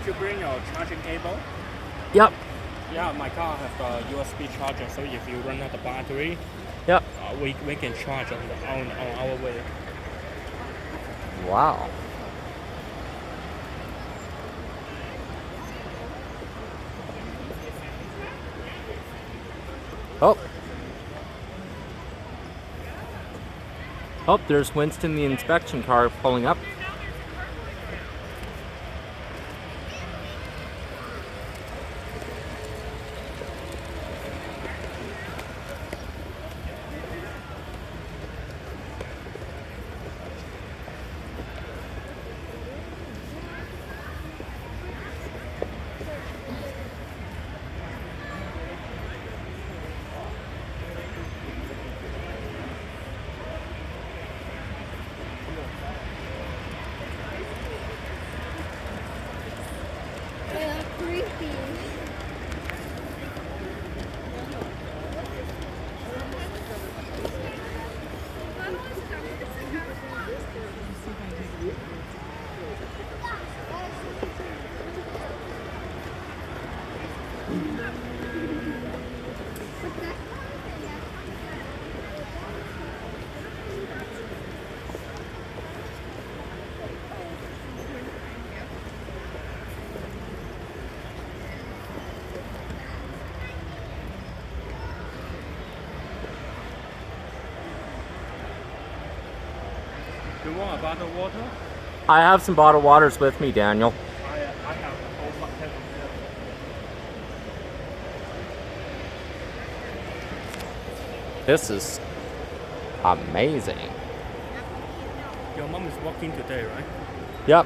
Did you bring your charging cable? Yep. Yeah, my car has a USB charger, so if you run out the battery, Yep. we can charge on our way. Wow. Oh. Oh, there's Winston, the inspection car, pulling up. Creepy. Do you want a bottle of water? I have some bottled waters with me, Daniel. I have a whole bucket of milk. This is amazing. Your mom is working today, right? Yep.